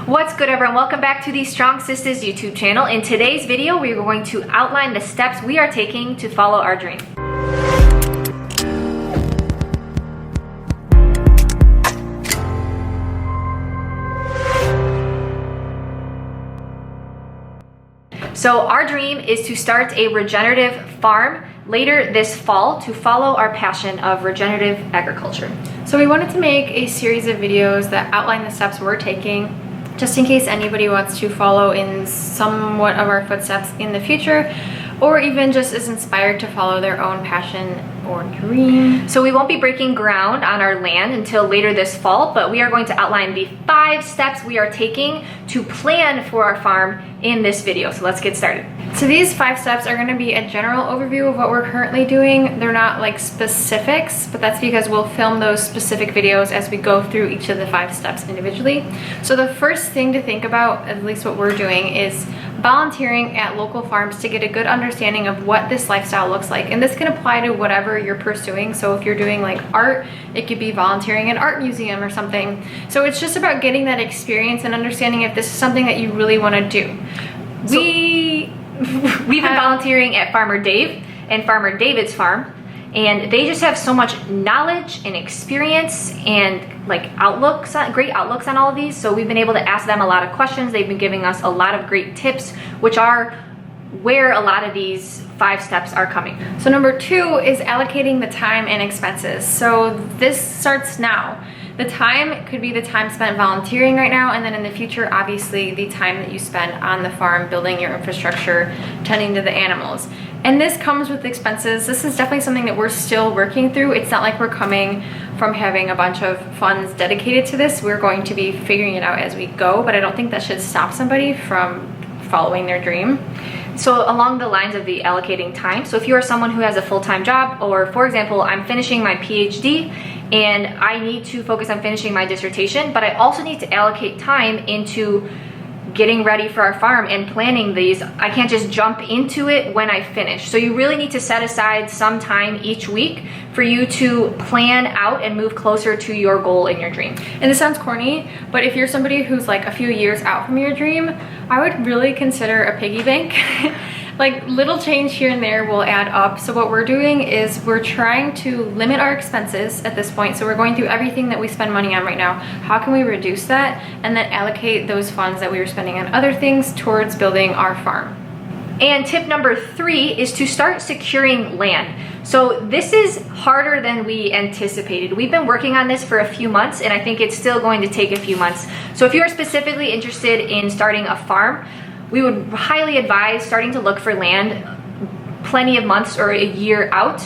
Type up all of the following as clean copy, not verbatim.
What's good, everyone? Welcome back to the Strong.Sistas YouTube channel. In today's video, we are going to outline the steps we are taking to follow our dream. So our dream is to start a regenerative farm later this fall to follow our passion of regenerative agriculture. So we wanted to make a series of videos that outline the steps we're taking, just in case anybody wants to follow in somewhat of our footsteps in the future, or even just is inspired to follow their own passion or dream. So we won't be breaking ground on our land until later this fall, but we are going to outline the 5 steps we are taking to plan for our farm in this video. So let's get started. So these 5 steps are going to be a general overview of what we're currently doing. They're not like specifics, but that's because we'll film those specific videos as we go through each of the 5 steps individually. So the first thing to think about, at least what we're doing, is volunteering at local farms to get a good understanding of what this lifestyle looks like. And this can apply to whatever you're pursuing. So if you're doing like art, it could be volunteering at an art museum or something. So it's just about getting that experience and understanding if this is something that you really want to do. We've been volunteering at Farmer Dave and Farmer David's farm, and they just have so much knowledge and experience and like great outlooks on all of these. So we've been able to ask them a lot of questions. They've been giving us a lot of great tips, which are where a lot of these 5 steps are coming. So number 2 is allocating the time and expenses. So this starts now. The time could be the time spent volunteering right now, and then in the future, obviously, the time that you spend on the farm building your infrastructure, tending to the animals. And this comes with expenses. This is definitely something that we're still working through. It's not like we're coming from having a bunch of funds dedicated to this. We're going to be figuring it out as we go, but I don't think that should stop somebody from following their dream. So along the lines of the allocating time, so if you are someone who has a full-time job, or for example, I'm finishing my PhD and I need to focus on finishing my dissertation, but I also need to allocate time into getting ready for our farm and planning these. I can't just jump into it when I finish. So you really need to set aside some time each week for you to plan out and move closer to your goal and your dream. And this sounds corny, but if you're somebody who's like a few years out from your dream, I would really consider a piggy bank. Like little change here and there will add up. So what we're doing is we're trying to limit our expenses at this point. So we're going through everything that we spend money on right now. How can we reduce that and then allocate those funds that we were spending on other things towards building our farm? And tip number 3 is to start securing land. So this is harder than we anticipated. We've been working on this for a few months, and I think it's still going to take a few months. So if you are specifically interested in starting a farm, we would highly advise starting to look for land plenty of months or a year out.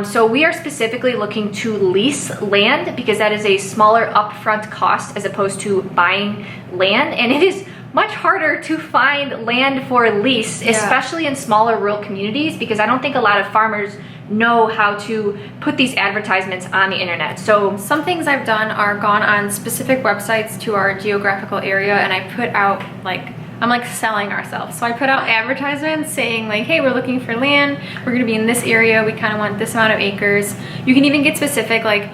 So we are specifically looking to lease land because that is a smaller upfront cost as opposed to buying land. And it is much harder to find land for lease, especially in smaller rural communities, because I don't think a lot of farmers know how to put these advertisements on the internet. So some things I've done are gone on specific websites to our geographical area, and I put out I'm like selling ourselves. So I put out advertisements saying like, hey, we're looking for land. We're gonna be in this area. We kind of want this amount of acres. You can even get specific, like,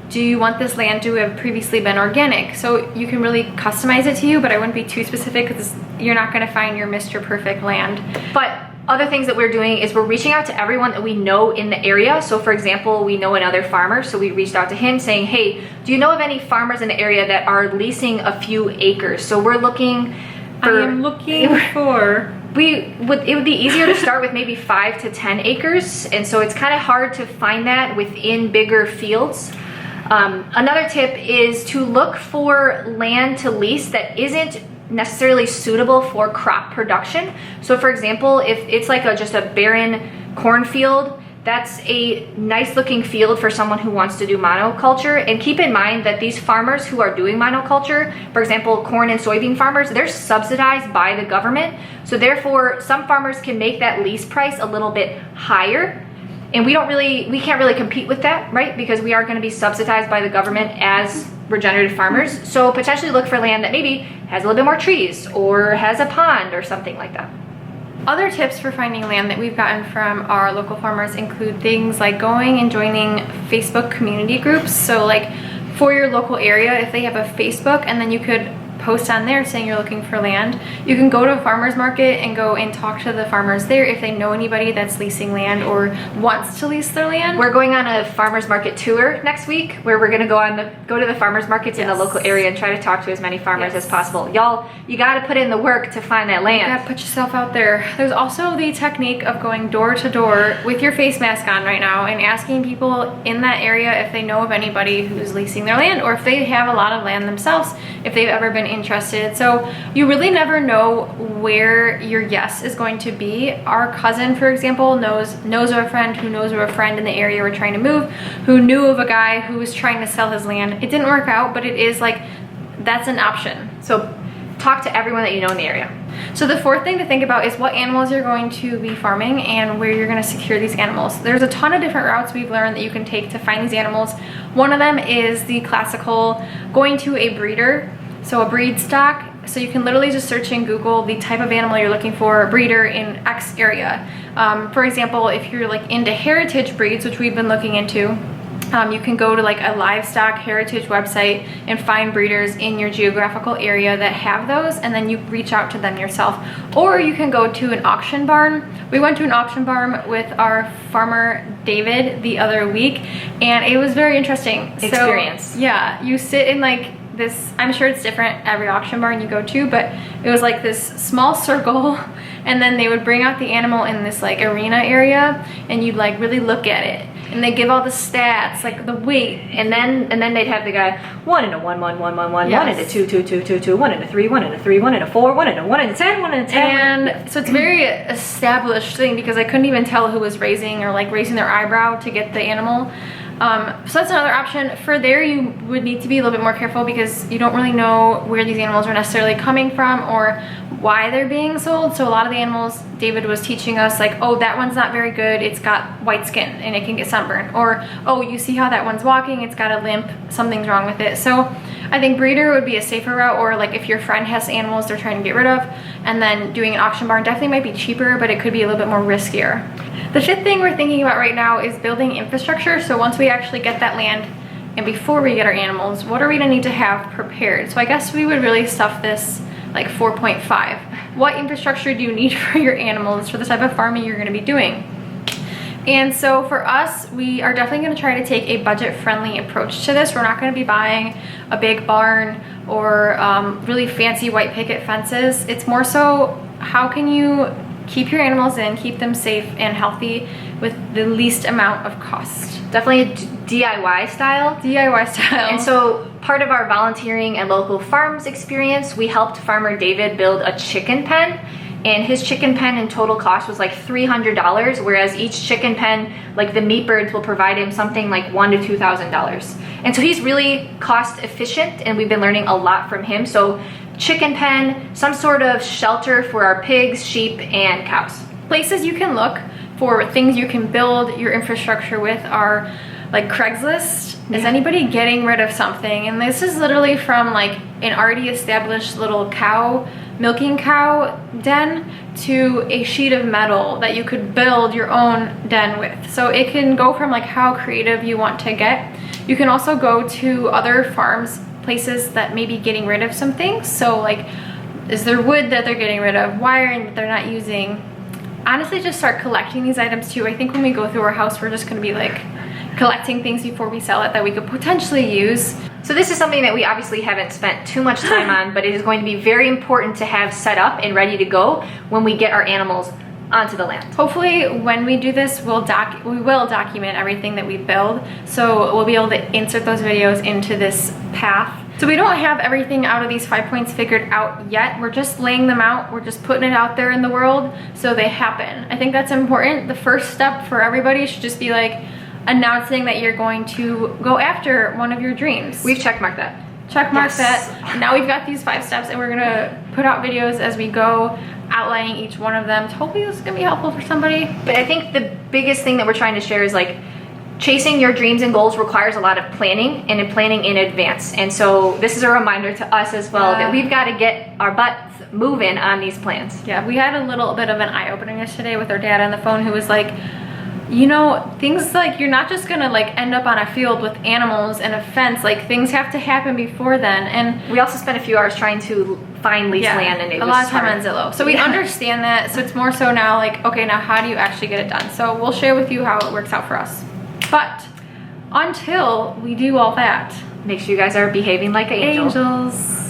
do you want this land to have previously been organic? So you can really customize it to you, but I wouldn't be too specific because you're not gonna find your Mr. Perfect land. But other things that we're doing is we're reaching out to everyone that we know in the area. So for example, we know another farmer, so we reached out to him saying, hey, do you know of any farmers in the area that are leasing a few acres? So we're looking for, it would be easier to start with maybe 5 to 10 acres, and so it's kind of hard to find that within bigger fields. Another tip is to look for land to lease that isn't necessarily suitable for crop production. So for example, if it's like just a barren cornfield, that's a nice looking field for someone who wants to do monoculture. And keep in mind that these farmers who are doing monoculture, for example, corn and soybean farmers, they're subsidized by the government. So therefore, some farmers can make that lease price a little bit higher. And we can't really compete with that, right? Because we are going to be subsidized by the government as regenerative farmers. So potentially look for land that maybe has a little bit more trees or has a pond or something like that. Other tips for finding land that we've gotten from our local farmers include things like going and joining Facebook community groups. So like for your local area, if they have a Facebook, and then you could post on there saying you're looking for land. You can go to a farmer's market and go and talk to the farmers there if they know anybody that's leasing land or wants to lease their land. We're going on a farmer's market tour next week where we're gonna go to the farmer's markets in the local area and try to talk to as many farmers as possible. Y'all, you gotta put in the work to find that land. Yeah, put yourself out there. There's also the technique of going door to door with your face mask on right now and asking people in that area if they know of anybody who's leasing their land, or if they have a lot of land themselves, if they've ever been interested. So you really never know where your yes is going to be. Our cousin, for example, knows of a friend who knows of a friend in the area we're trying to move, who knew of a guy who was trying to sell his land. It didn't work out, but it is like, that's an option. So talk to everyone that you know in the area. So the fourth thing to think about is what animals you're going to be farming and where you're going to secure these animals. There's a ton of different routes we've learned that you can take to find these animals. One of them is the classical going to a breeder, so a breed stock. So you can literally just search in Google the type of animal you're looking for, a breeder in X area. For example, if you're like into heritage breeds, which we've been looking into, you can go to like a livestock heritage website and find breeders in your geographical area that have those, and then you reach out to them yourself. Or you can go to an auction barn. We went to an auction barn with our farmer David the other week, and it was very interesting Experience. So, yeah, you sit in like this, I'm sure it's different every auction barn you go to, but it was like this small circle, and then they would bring out the animal in this like arena area, and you'd like really look at it. And they give all the stats, like the weight, and then they'd have the guy 1 and a 1 1 1 1 1 Yes. 1 and a 2 2 2 2 2 1 and a 3 1 and a 3 1 and a 4 1 and a 1 and a 10 1 and a 10. And so it's a very established thing because I couldn't even tell who was raising their eyebrow to get the animal. So that's another option. For there, you would need to be a little bit more careful because you don't really know where these animals are necessarily coming from or why they're being sold. So a lot of the animals, David was teaching us like, oh, that one's not very good, it's got white skin and it can get sunburned. Or, oh, you see how that one's walking, it's got a limp, something's wrong with it. So I think breeder would be a safer route, or like if your friend has animals they're trying to get rid of, and then doing an auction barn definitely might be cheaper, but it could be a little bit more riskier. The fifth thing we're thinking about right now is building infrastructure. So once we actually get that land and before we get our animals, what are we gonna need to have prepared? So I guess we would really stuff this like 4.5. What infrastructure do you need for your animals for the type of farming you're gonna be doing? And so for us, we are definitely gonna try to take a budget-friendly approach to this. We're not gonna be buying a big barn or really fancy white picket fences. It's more so, how can you keep your animals in, keep them safe and healthy with the least amount of cost? Definitely a DIY style. DIY style. And so part of our volunteering at local farms experience, we helped farmer David build a chicken pen, and his chicken pen in total cost was like $300, whereas each chicken pen, like the meat birds, will provide him something like $1,000 to $2,000. And so he's really cost efficient, and we've been learning a lot from him. So chicken pen, some sort of shelter for our pigs, sheep, and cows. Places you can look for things you can build your infrastructure with are like Craigslist. Yeah. Is anybody getting rid of something? And this is literally from like an already established little milking cow den to a sheet of metal that you could build your own den with. So it can go from like how creative you want to get. You can also go to other farms, places that may be getting rid of some things. So like, is there wood that they're getting rid of, wiring that they're not using? Honestly, just start collecting these items too. I think when we go through our house, we're just gonna be like collecting things before we sell it that we could potentially use. So this is something that we obviously haven't spent too much time on, but it is going to be very important to have set up and ready to go when we get our animals onto the land. Hopefully when we do this, we will document everything that we build, so we'll be able to insert those videos into this path. So we don't have everything out of these 5 points figured out yet. We're just laying them out. We're just putting it out there in the world so they happen. I think that's important. The first step for everybody should just be like announcing that you're going to go after one of your dreams. We've checkmarked that. Checkmark that. Now we've got these 5 steps, and we're gonna put out videos as we go, outlining each one of them. Hopefully this is gonna be helpful for somebody. But I think the biggest thing that we're trying to share is like, chasing your dreams and goals requires a lot of planning, and planning in advance. And so this is a reminder to us as well that we've got to get our butts moving on these plans. Yeah, we had a little bit of an eye-opener yesterday with our dad on the phone, who was like, you know, things like, you're not just gonna like end up on a field with animals and a fence. Like, things have to happen before then. And we also spent a few hours trying to find leased land, and it a was lot of time hard. on Zillow. So we understand that. So it's more so now like, okay, now how do you actually get it done? So we'll share with you how it works out for us. But until we do all that, make sure you guys are behaving like angels.